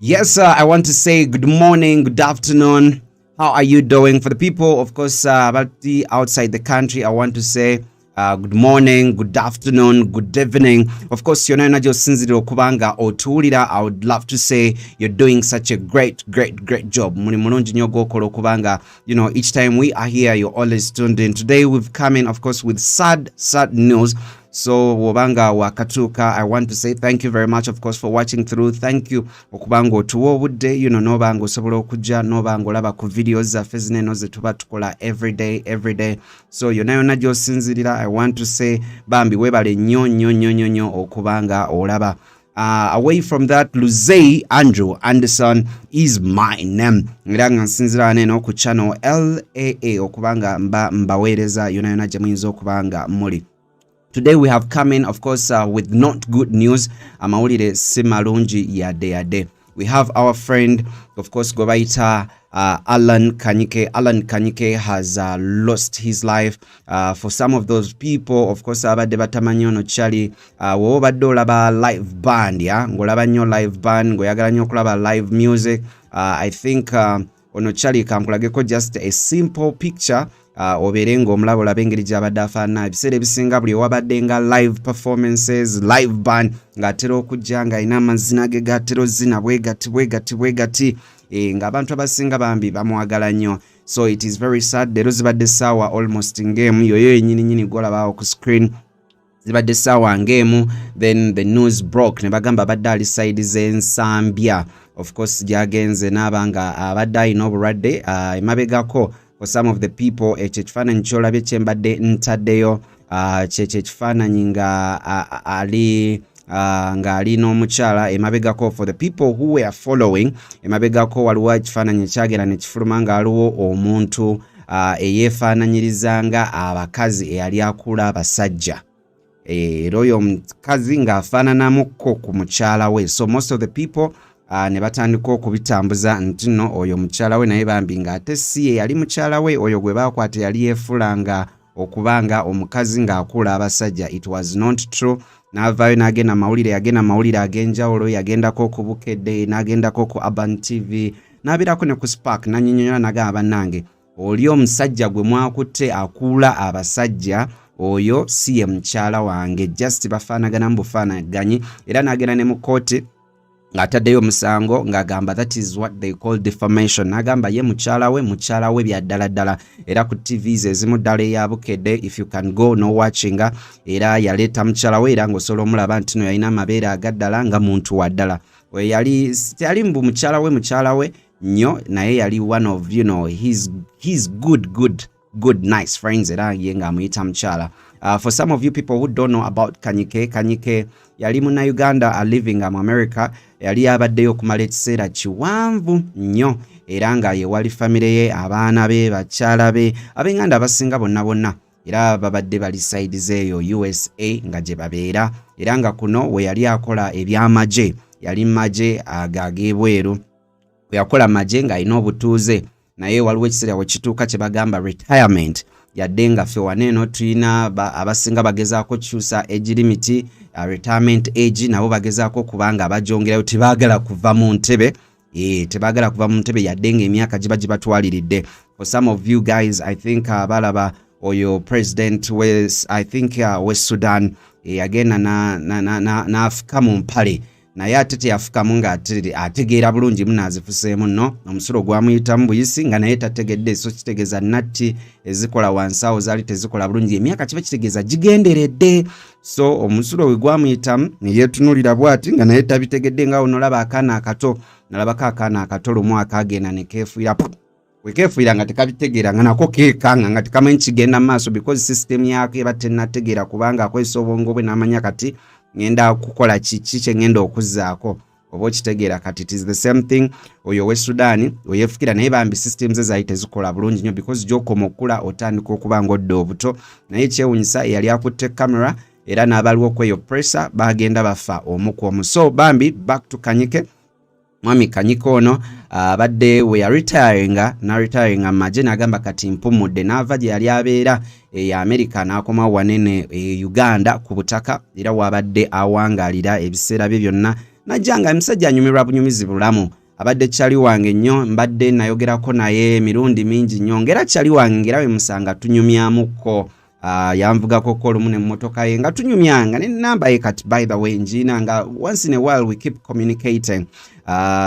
Yes, sir. I want to say good morning, good afternoon. How are you doing? For the people, of course, about the outside the country, I want to say good morning, good afternoon, good evening. Of course, you're not just sinziro kubanga otuulira. I would love to say you're doing such a great job. Muli mulungi nnyo gw'okola okubanga, each time we are here, you're always tuned in. Today we've come in, of course, with sad news. So wobanga wakatuka, I want to say thank you very much, of course, for watching through. Thank you okubango tuwobudde, nobango osobola okujja nobango laba ku videos zaffe zineno ze tuba tukola every day. So yona gy'osinzirira, I want to say bambi webale nnyo okubanga olaba. Away from that, Luzei Andrew Anderson is my name. Era nga nsinzira neno ku channel LAA okubanga mbaweereza yona gye muyinza okubanga muli. Today we have come in, of course, with not good news. Amawulire si malungi yade. We have our friend, of course, Gobaita Allan Kanyike. Allan Kanyike has lost his life. For some of those people, of course, abadde batamanyi ono chali wobadde olaba live band, ng'olaba nnyo live band, ng'oyagala nnyo okulaba live music. I think ono chali kamkulageko just a simple picture. Obeere ng'omulaba olaba engeri gy'abadde afaanana. Ebiseera ebisinga buli ewabadde nga live performances, live band ng'atera okujja ng'alina amazina ge g'atera ozzina bwe gati ng'abantu abasinga bambi bamwagala nnyo. So it is very sad. Leero zibadde ssaawa almost ng'emu yoyo yennyini gw'olabaawo ku screen. Zibadde ssaawa ng'emu, then the news broke ne bagamba abadde ali side z'ensambya. Of course gyagenze n'abanga abadde alina obulwadde emabegako. For some of the people, ekifaananyi ky'olabye kye mbadde ntaddeyo, ekifaananyi ng'ali n'omukyala emabegako. For the people who were following, emabegako waliwo ekifaananyi ekyagenda ne kifuluma ng'aliwo omuntu eyeefaananyirizanga abakazi eyali akula abasajja. Era oyo omukazi ng'afaananamukko ku mukyala we. So most of the people ne batandika okubitambuza nti no oyo mukyala we naye bambi ng'ate si ye yali mukyala we, oyo gwe baakwata yali yeefulanga okubanga omukazi ng'akula abasajja. It was not true. N'avaayo n'agenda mawulire, yagenda mawulire ag'enjawulo, yagendako ku Bukedde, n'agendako ku Urban TV, n'abeerako ne ku Spark, n'annyonnyola n'agamba bannange, oli omusajja gwe mwakutte akula abasajja, oyo si ye mukyala wange, just bafaanagana mu bufaanaganyi. Era n'agenda ne mu kooti ng'ataddeyo omusango ng'agamba that is what they call defamation. N'agamba ye mukyala we bya ddala. Era ku TVs ezimu ddala eya Bukedde, if you can go no watching, era yaleeta mukyala we era ng'osobola omulaba nti no yalina amabeere agaddala nga muntu wa ddala. Yali mbu mukyala we nnyo, naye yali one of his good nice friends, era ye ng'amuyita mukyala. For some of you people who don't know about Kanyike yali muna Uganda living in America. Yali abaddeyo okumala ekiseera kiwanvu nnyo, era nga ye wali famire ye, abaana be, bakyala be, ab'enganda abasinga bonna era babadde bali side zeeyo USA nga gye babeera. Era nga kuno we yali akola ebyamaje, yali maje ag'ebweru, we yakola maje ng'alina obutuuze, naye waliwo ekiseera we kituuka kye bagamba retirement. Yadde nga ffe waneeno tulina abasinga bagezaako kyusa age limit, retirement age, nabo bagezaako kubanga bagyongerayo, tebaagala kuva mu ntebe. Yadde ng'emyaka giba gibatwaliridde. For some of you guys, I think balaba oyo president we Sudan yagenda n'afuka mu mpale, naye ate teyafukamu ng'ategeera bulungi munaazifuseemu nno, omusulo gwamuyitamu buyisi nga naye tategedde. So kitegeeza natti ezikola wansi awo zaali tezikola bulungi, emyaka kiba kitegeeza gigenderedde. So omusulo we gwamuyitamu ne yeetunuulira bw'ati nga naye tabitegedde. Nga onolaba akaana akato, nalabako akaana akato lumu akagenda ne keefuira, we keefuira nga tekabitegeera nga nako keekanga nga tekamanyi kigenda mu maaso, because system yako eba tennategeera kubanga akozesa obwongo bwe n'amanya kati ngenda kukola kiki kye ngenda okuzzaako, oba okitegeera kati. It is the same thing oyo we Sudan oyefukira, naye bambi systems zaali tezikola bulungi nnyo, because gy'okoma okula otandika okuba ng'odde obuto. Naye kyewunyisa yali akutte camera era n'abaliwo kweyo pressure bagenda bafa omu ku omu. So bambi back to Kanyike. Mwami Kanyike ono abadde we ya retiringa maje, n'agamba kati mpumudde, n'ava gye yali abeera ya America n'akoma wanene Uganda ku butaka, era wabadde awangaalira ebiseera bye byonna najjanga musajja anyumirwa bunyumizi bulamu abadde kyali wange nnyo mbadde nayogerako naye mirundi mingi nnyo ngera kyali wange ngera we musanga tunyumyamukko yanvugako ko olumu n'emmotoka ye nga tunyumyanga ne namba ye kati by the way njiina nga once in a while we keep communicating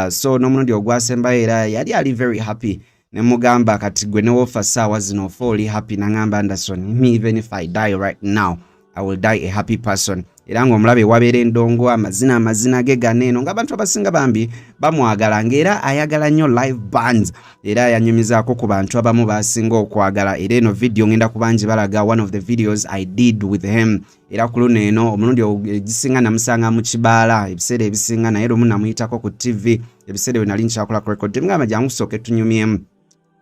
so n'omulundi ogwasembayo era yali ali very happy ne mugamba kati gwe ne wofa saawa zino ofa oli happy nangamba Anderson me even if I die right now I will die a happy person era ng'omulabe wabeera endongo amazina ge ganeeno ng'abantu abasinga bambi bamwagala ng'era ayagala nnyo live bands era yanyumizaako ku bantu abamu basinga okwagala era eno video ngenda ku bangi balaga one of the videos I did with him era ku luno eno omulundi egisinga namusanga mu kibaala ebiseera ebisinga naye lumu namuyitako ku TV ebiseera bwe nali nkyakola ku record mugamba jangu tusooke tunyumyemu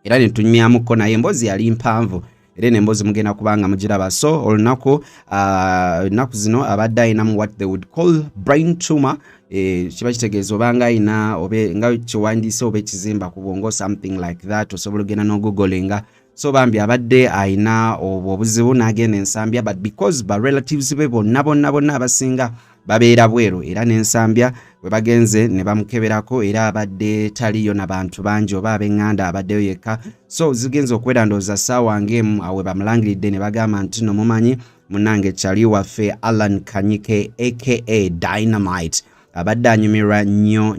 era ne tunyumyamukko naye emboozi yali mpanvu era n'emboozi mugenda kubanga mugiraba so olunaku ennaku zino abadde ayinamu what they would call brain tumor kiba kitegeeza obanga ayina obe nga kiwandiise oba ekizimba ku bwongo something like that osobola ogenda n'ogugolinga so bambi abadde ayina obuzibu n'agenda ensambya but because ba relatives be bonna abasinga babeera bweru era n'ensambya bwe bagenze ne bamukeberako era abadde taliyo n'abantu bangi oba ab'eŋŋanda abaddeyo yekka so zigenze okubeera ndowooza ssaawa ng'emu awe bamulangiridde ne bagamba nti no mumanyi munnange kyali waffe Allan Kanyike aka Dynamite abadde anyumirwa nnyo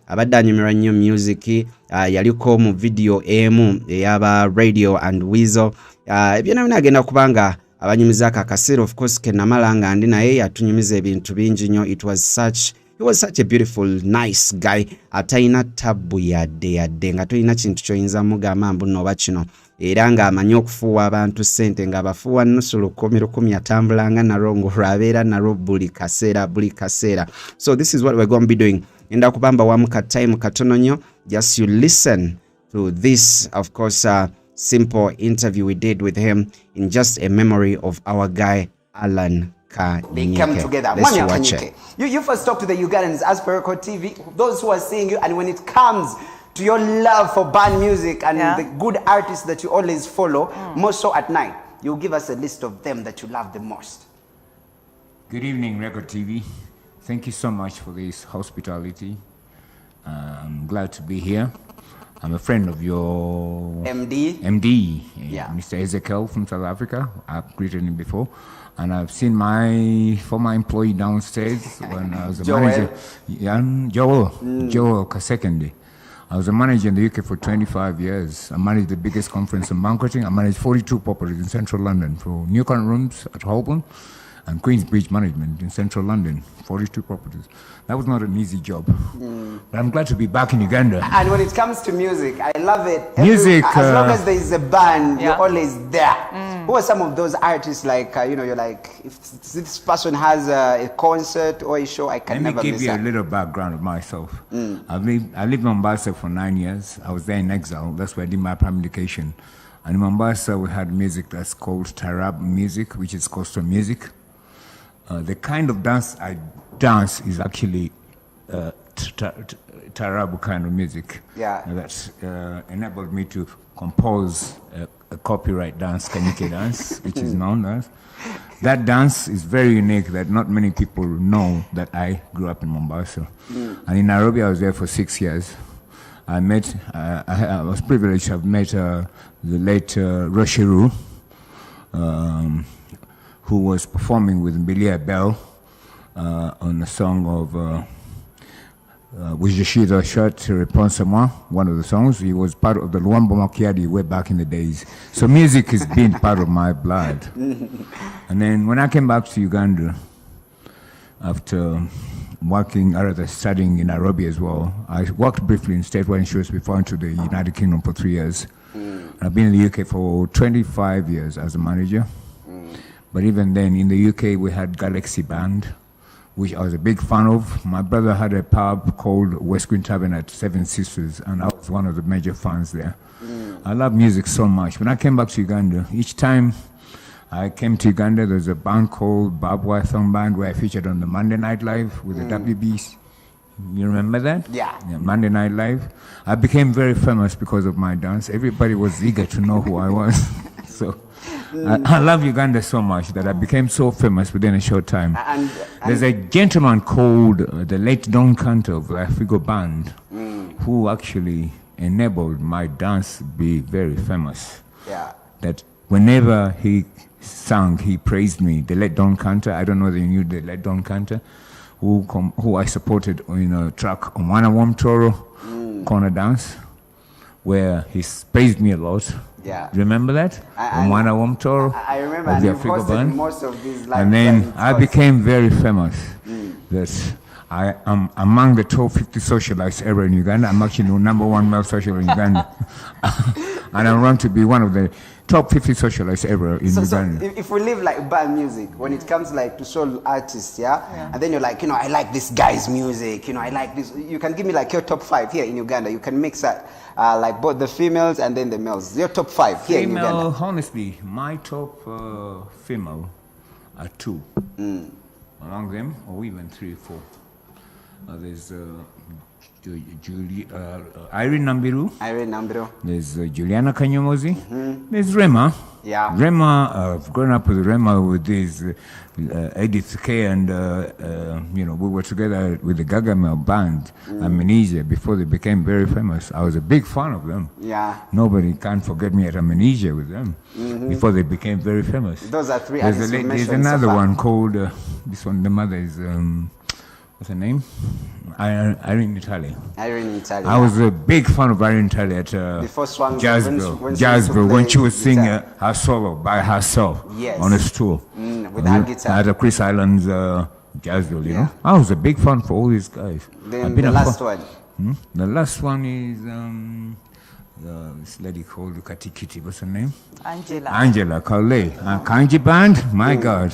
abadde anyumirwa nnyo music yaliko mu video emu eyaba Radio and Weasel ebyonna bina agenda kubanga abanyumizaako akaseera of course kenamala nga ndi naye yatunyumiza ebintu bingi nnyo he was such a beautiful nice guy atayina tabu yadde nga tolina kintu kyoyinza mugamba mbuno oba kino era ng'amanyi okufuuwa abantu ssente ng'abafuuwa nnusu lukumi atambulanga nalwo ng'olwabeera nalwo buli kaseera so this is what we're going to be doing enda kubamba wamu ka time katono nnyo just you listen to this of course simple interview we did with him in just a memory of our guy Allan Kanyike. They come together. Let's watch it. You first talk to the Ugandans as per Record TV, those who are seeing you, and when it comes to your love for band music and the good artists that you always follow, more so at night, you give us a list of them that you love the most. Good evening, Record TV. Thank you so much for this hospitality. I'm glad to be here. I'm a friend of your MD, Mr. Ezekiel from South Africa. I've greeted him before. And I've seen my former employee downstairs when I was a manager. Joel Kasekendi. I was a manager in the UK for 25 years. I managed the biggest conference in banqueting. I managed 42 properties in central London for Newcon Rooms at Holborn and Queensbridge Management in central London, 42 properties. That was not an easy job. But I'm glad to be back in Uganda. And when it comes to music, I love it. Music. As long as there is a band, you're always there. Who are some of those artists like, you're like, if this person has a concert or a show, I can never miss it. Let me give you a little background of myself. I lived in Mombasa for 9 years. I was there in exile. That's where I did my primary education. And in Mombasa, we had music that's called Tarab music, which is coastal music. The kind of dance I dance is actually Tarabu kind of music. That's enabled me to compose a copyright dance, Kanyike dance, which is known as. That dance is very unique that not many people know that I grew up in Mombasa. And in Nairobi, I was there for 6 years. I was privileged to have met the late Roshiru, who was performing with Mbilia Bell on the song of Wujishida Shot Reponsama, one of the songs. He was part of the Luambo Makiadi way back in the days. So music has been part of my blood. And then when I came back to Uganda, after studying in Nairobi as well, I worked briefly in statewide insurance before I went to the United Kingdom for 3 years. I've been in the UK for 25 years as a manager. But even then, in the UK, we had Galaxy Band, which I was a big fan of. My brother had a pub called West Green Tavern at Seven Sisters, and I was one of the major fans there. I love music so much. When I came back to Uganda, each time I came to Uganda, there was a band called Babwa Thong Band where I featured on the Monday Night Live with the WBs. You remember that? Yeah. Monday Night Live. I became very famous because of my dance. Everybody was eager to know who I was. So I love Uganda so much that I became so famous within a short time. And there's a gentleman called the late Don Cantor of the Afrigo Band who actually enabled my dance to be very famous. Yeah. That whenever he sang, he praised me. The late Don Cantor, I don't know whether you knew the late Don Cantor, who I supported in a track on Mwana Wamtoro, Corner Dance, where he praised me a lot. Yeah. Remember that? On Mwana Wamtoro. I remember, of and the you've Africa hosted Band. most of these live And then events I also. became very famous. That I am among the top 50 socialites ever in Uganda. I'm actually the #1 male socialite in Uganda. And I run to be one of the top 50 socialites ever in Uganda. So if we live like band music, when it comes like to solo artists, yeah, and then you're like, I like this guy's music, I like this. You can give me like your top 5 here in Uganda. You can mix that like both the females and then the males. Your top 5 here in Uganda. Honestly, my top female are 2. Among them, or even 3 or 4. There's Irene Nambiru. There's Juliana Kanyomozi. There's Rema. Yeah. Rema, I've grown up with Rema with this Edith K and, we were together with the Gargamel band, Amnesia, before they became very famous. I was a big fan of them. Yeah. Nobody can forget me at Amnesia with them before they became very famous. Those are 3 There's, artists you there's mentioned another so far. one called, this one, the mother is, what's her name? Irene Italy. Irene Italy. I was a big fan of Irene Italy at Before Swang, Jazzville, when she was singing her solo by herself on a stool. With her guitar. At Chris Island's Jazzville, you know. I was a big fan for all these guys. Then the last one. The last one is this lady called Katikiti. What's her name? Angela Kale. Kanji Band? My God.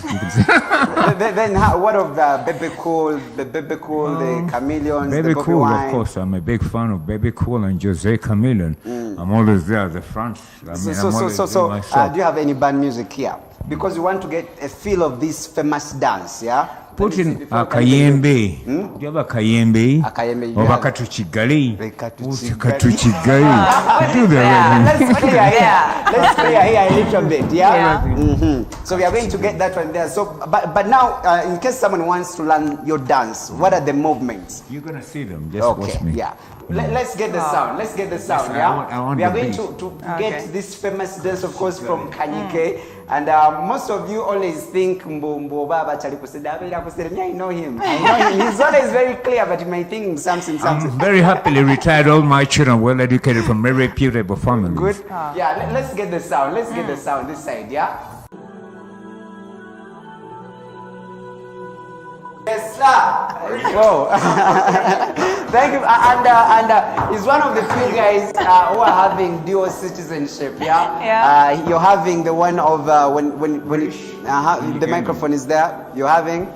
Then what of the Baby Cool, the Chameleons, Baby the Bobby Cool, Wine? of course. I'm a big fan of Baby Cool and Jose Chameleon. I'm always there at the front. So, do you have any band music here? Because we want to get a feel of this famous dance, yeah? Put in Kayembe. Do you have a Kayembe? Kayembe, Or yeah. Katuchigali? Katuchigali. Katuchigali. Do that. Let's clear here. Let's clear here a little bit, yeah? So we are going to get that one there. So, but now, in case someone wants to learn your dance, what are the movements? You're going to see them. Just watch me. Yeah. Let's get the sound. Let's get the sound, Yes, yeah? I want We are the going beat. to get this famous dance, of course, from Kanyike. And most of you always think, Mbombo Baba Chalikuseda. I know him. He's always very clear, but you may think something. I'm very happily retired. All my children well educated from very reputable families. Good. Yeah, let's get the sound. Let's get the sound this side, yeah? Yes, sir. Whoa. Thank you. And he's one of the few guys who are having dual citizenship. Yeah. You're having the one of when the microphone is there. You're having.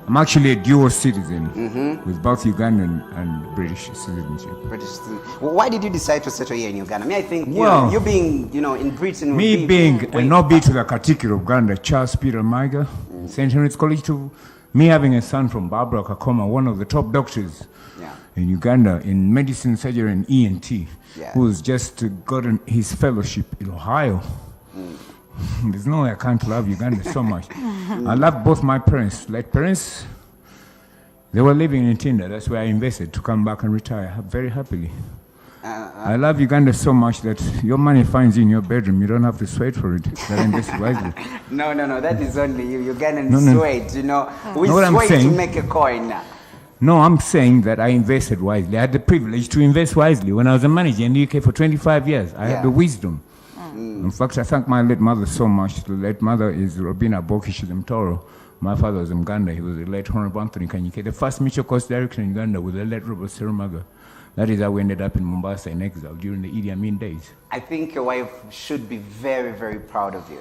I'm actually a dual citizen with both Ugandan and British citizenship. British citizen. Why did you decide to settle here in Uganda? I mean, I think you being in Britain. Me being a no-beat to the Katikiro of Uganda, Charles Peter Maiga, St. Henry's College, to me having a son from Barbara Kakoma, one of the top doctors in Uganda in medicine, surgery, and ENT, who's just gotten his fellowship in Ohio. There's no way I can't love Uganda so much. I love both my parents. Late parents, they were living in Tinda. That's where I invested to come back and retire very happily. I love Uganda so much that your money finds you in your bedroom. You don't have to sweat for it. That invest wisely. No. That is only you. Ugandans sweat, We sweat to make a coin. No, I'm saying that I invested wisely. I had the privilege to invest wisely. When I was a manager in the UK for 25 years, I had the wisdom. In fact, I thank my late mother so much. The late mother is Robina Bokish Mtoro. My father was in Uganda. He was the late Honorable Anthony Kanyike, the first Mutual Coast director in Uganda with the late Robert Serumaga. That is how we ended up in Mombasa in exile during the Idi Amin days. I think your wife should be very, very proud of you.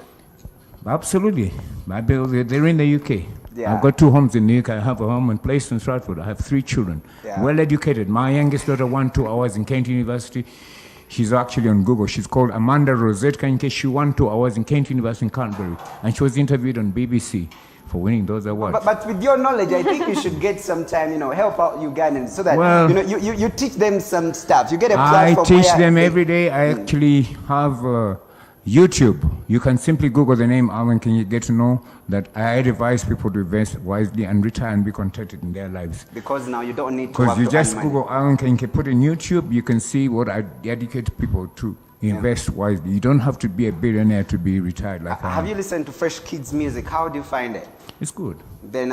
Absolutely. They're in the UK. Yeah. I've got 2 homes in the UK. I have a home in Place in Stratford. I have 3 children. Yeah. Well educated. My youngest daughter won 2 hours in Kent University. She's actually on Google. She's called Amanda Rosette Kanyike. She won 2 hours in Kent University in Canterbury. And she was interviewed on BBC for winning those awards. But with your knowledge, I think you should get some time, help out Ugandans so that, you teach them some stuff. You get a platform. I teach them every day. I actually have YouTube, you can simply Google the name Alan Kanyike. You get to know that I advise people to invest wisely and retire and be contented in their lives. Because now you don't need to Because work you to just earn Google money. Alan Kanyike, put in YouTube, you can see what I educate people to invest wisely. You don't have to be a billionaire to be retired like I am. Have you listened to Fresh Kids music? How do you find it? It's good. Then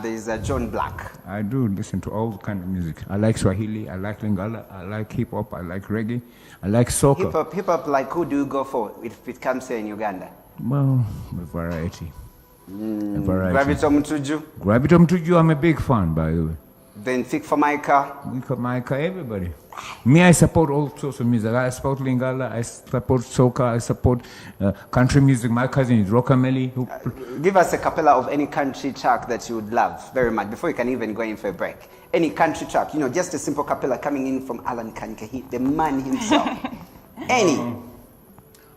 there's John Black. I do listen to all kind of music. I like Swahili, I like Lingala, I like hip hop, I like reggae, I like soca. Hip hop, like who do you go for if it comes here in Uganda? Well, a variety. A variety. Gravito Mtuju. Gravito Mtuju, I'm a big fan, by the way. Then Thick for Micah. Micah, everybody. Me, I support all sorts of music. I support Lingala, I support soca, I support country music. My cousin is Rockamelly. Give us a cappella of any country track that you would love very much before you can even go in for a break. Any country track, just a simple cappella coming in from Allan Kanyike, the man himself. Any.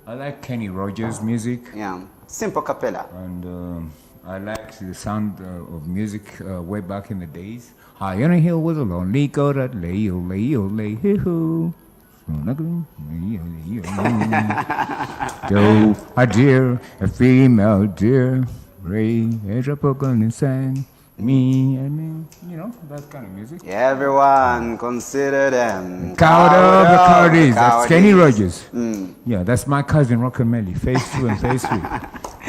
I like Kenny Rogers' music. Yeah, simple cappella. And I like the sound of music way back in the days. High on a hill with a lonely goat that lay, hoo. Joe, a deer, a female deer, Ray, a dragon inside me, and that kind of music. Everyone consider them Cowardies. That's Kenny Rogers. Yeah, that's my cousin Rockamelly, phase 2 and phase 3.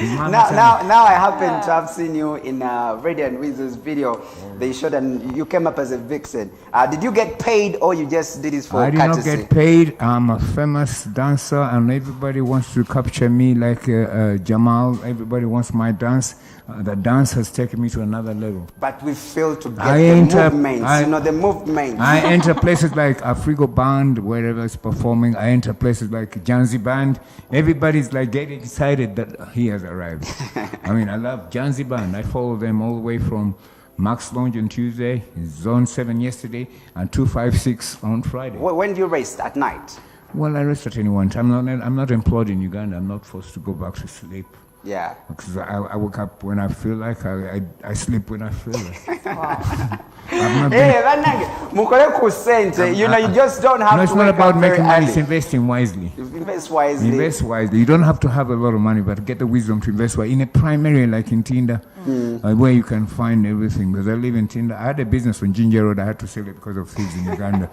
Now I happen to have seen you in Radiant Weasel's video. They showed and you came up as a vixen. Did you get paid or you just did this for courtesy? I did not get paid. I'm a famous dancer and everybody wants to capture me like Jamal. Everybody wants my dance. The dance has taken me to another level. But we failed to get the movements. I enter places like Afrigo Band, wherever it's performing. I enter places like Janzi Band. Everybody's like getting excited that he has arrived. I mean, I love Janzi Band. I follow them all the way from Max Lounge on Tuesday, Zone 7 yesterday, and 256 on Friday. When do you race? At night? Well, I rest at any one time. I'm not employed in Uganda. I'm not forced to go back to sleep. Yeah. Because I wake up when I feel like, I sleep when I feel like. Wow. You just don't have to. It's not about making money, it's investing wisely. Invest wisely. Invest wisely. You don't have to have a lot of money, but get the wisdom to invest wisely. In a primary like in Tinda, where you can find everything. Because I live in Tinda. I had a business on Ginger Road. I had to sell it because of thieves in Uganda.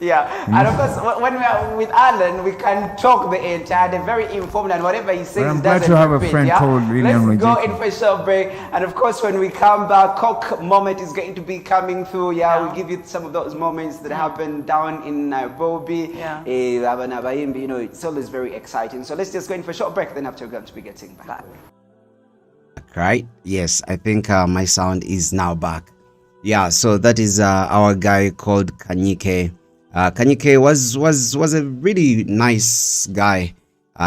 Yeah, and of course, when we are with Alan, we can talk the entire day, very informed, and whatever he says, I'm glad to have a friend called William. Let's go in for a short break, and of course, when we come back, Coke moment is going to be coming through. We'll give you some of those moments that happened down in Nairobi. It's always very exciting. So let's just go in for a short break, then after we're going to be getting back. Right? Yes, I think my sound is now back. Yeah, so that is our guy called Kanyike. Kanyike was a really nice guy.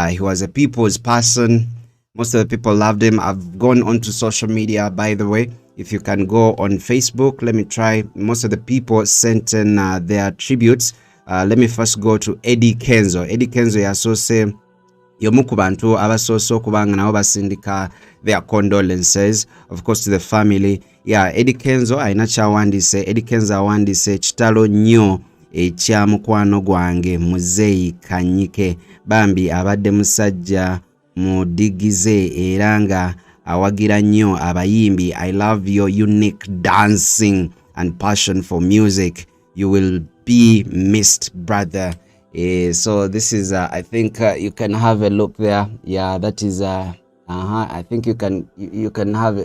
He was a people's person. Most of the people loved him. I've gone onto social media, by the way. If you can go on Facebook, let me try. Most of the people sent in their tributes. Let me first go to Eddie Kenzo. Eddie Kenzo yasose yomu ku bantu abasoose okubanga nabo basindika their condolences, of course, to the family. Yeah, Eddie Kenzo alina kyawandise. Eddie Kenzo awandise kitalo nnyo ekya mukwano gwange Muzeeyi Kanyike. Bambi abadde musajja mudigize era nga awagira nnyo abayimbi. I love your unique dancing and passion for music. You will be missed, brother. So this is I think you can have a look there. Yeah, that is I think you can have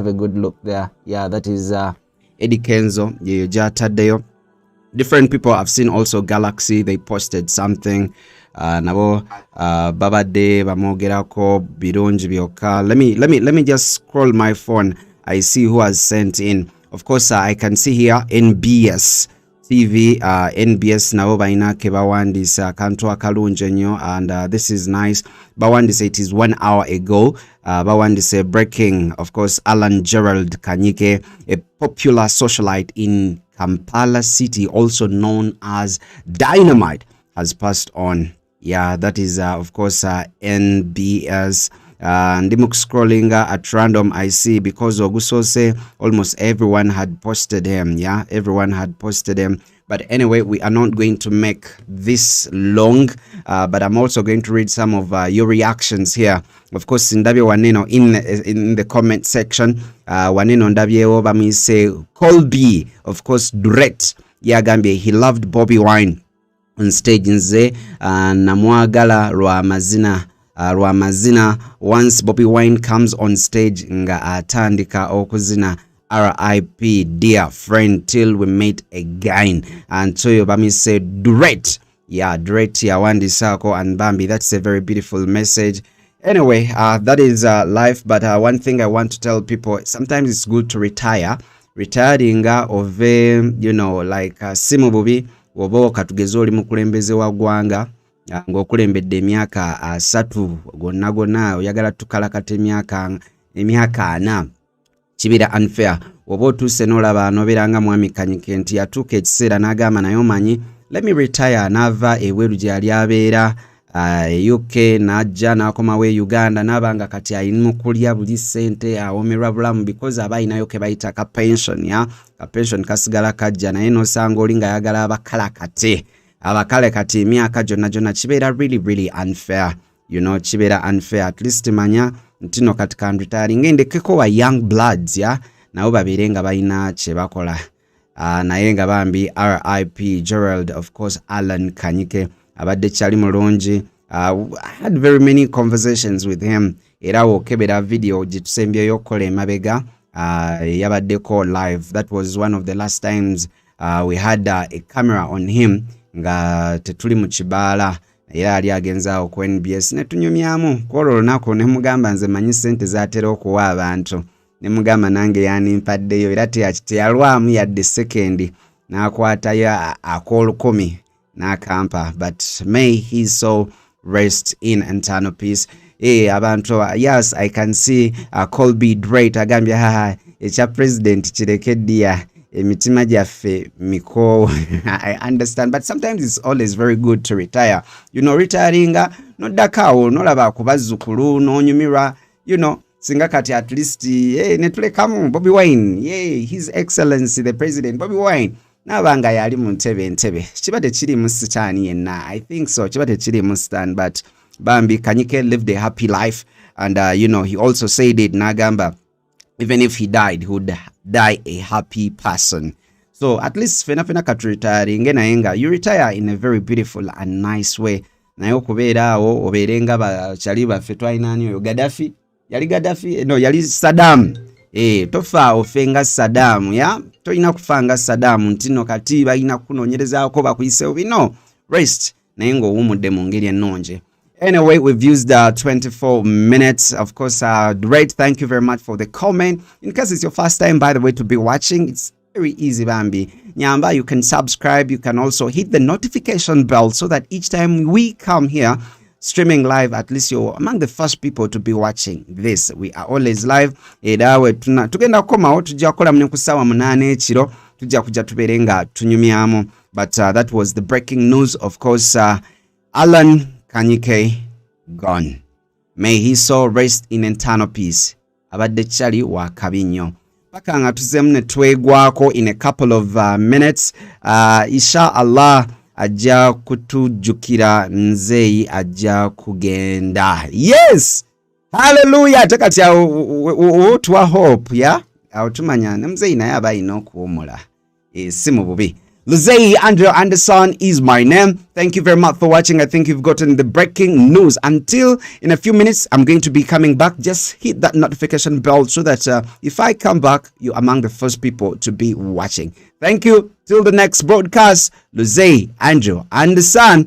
a good look there. Yeah, that is Eddie Kenzo. Yataddeyo. Different people I've seen also Galaxy, they posted something. Nabo babade bamogerako birungi byoka. Let me just scroll my phone. I see who has sent in. Of course, I can see here NBS TV, NBS nabo baina ke bawandisa kantu akalungi nnyo, and this is nice. Bawandisa it is 1 hour ago. Bawandisa breaking, of course, Alan Gerald Kanyike, a popular socialite in Kampala City, also known as Dynamite, has passed on. Yeah, that is of course NBS Ndimu scrolling at random, I see, because Ogusose, almost everyone had posted him. Yeah, everyone had posted him. But anyway, we are not going to make this long, but I'm also going to read some of your reactions here. Of course, Ndabye Waneno in the comment section, Waneno Ndabye Obami say, Colby, of course, Duret, Yagambye, he loved Bobby Wine on stage nze, namwagala lwa mazina, once Bobby Wine comes on stage nga atandika okuzina RIP, dear friend, till we meet again. And so Yobami said, Duret. Yeah, Duret Yawandi Sako and Bambi. That's a very beautiful message. Anyway, that is life. But one thing I want to tell people, sometimes it's good to retire. Retiring of, you know, like Simububi, wobo katugezoli mukulembeze wa gwanga, ng'okulembedde emyaka 3 gonna oyagala tukalakata emyaka 4. Kibira unfair. Woba otuuse n'olaba anoberanga mwami Kanyike nti yatuuka ekiseera n'agamba naye omanyi, let me retire, n'ava eweru gye yali abeera UK n'ajja n'akomawo e Uganda n'abanga kati alina okulya buli ssente awomerwa bulamu because aba alinayo ke bayita ka pension. Ya ka pension kasigala kajja naye n'osanga oli nga ayagala abakalakate emyaka gyonna kibeera really unfair. You know, kibeera unfair. At least manya ntino kati kandritari ngendekeko wa young bloods, ya nabo babeere nga balina kye bakola. Naye nga bambi RIP Gerald, of course, Allan Kanyike abadde kyali mulungi. I had very many conversations with him. Era wokebera video gitusembyeyo okukola emabega yabaddeko live. That was one of the last times we had a camera on him nga tetuli mu kibaala. Era ali agenzaawo ku NBS ne tunyumyamu kwolwo olunaku ne mugamba nze manyi ssente zaatera okuwa abantu, ne mugamba nange yanimpaddeyo era teyalwamu yadde sekendi n'akwatayo ak'olukumi n'akampa. But may his soul rest in eternal peace. Abantu, yes, I can see Colby Drake agambye ekya president kirekeddia emitima gyaffe miko. I understand, but sometimes it's always very good to retire. You know, retiring noddakawo nolaba ku bazzukulu n'onyumirwa, you know, singa kati at least netulekamu Bobby Wine, His Excellency the President Bobby Wine n'abanga yali mu ntebe kiba tekirimu sitaani yenna. I think so, kiba tekirimu sitaani. But Bambi Kanyike lived a happy life, and you know, he also said it n'agamba even if he died, he would die a happy person. So at least fena kati retiring nayenga, you retire in a very beautiful and nice way. Naye okubeera awo obeerenga bakyali baffe twalinaani oyo Gaddafi, yali Saddam. Tofa ofenga Saddam, ya toyina kufanga Saddam ntino kati balina kunoonyerezaako bakuyiseewo bino. Rest naye ng'owummudde mu ngeri ennungi. Anyway, we've used 24 minutes. Of course, great. Thank you very much for the comment. In case it's your first time, by the way, to be watching, it's very easy, Bambi. Nyamba, you can subscribe. You can also hit the notification bell so that each time we come here streaming live, at least you're among the first people to be watching this. We are always live. Edawe tugenda komawo tujja kukola mu kusawa 8 ekiro tujja kujja tuberenga tunyumyamu. But that was the breaking news. Of course, Allan Kanyike gone. May his soul rest in eternal peace. Abadde kyali wa kabinyo. Paka nga tuzemu ne twegwako in a couple of minutes. Insha Allah ajja kutujjukira nzeeyi ajja kugenda. Yes! Hallelujah! Takati tuwa hope, ya? Tumanya ne mzeeyi naye aba alina okuwummula. Si mu bubi. Luzei Andrew Anderson is my name. Thank you very much for watching. I think you've gotten the breaking news. Until in a few minutes, I'm going to be coming back. Just hit that notification bell so that if I come back, you're among the first people to be watching. Thank you. Till the next broadcast, Luzei Andrew Anderson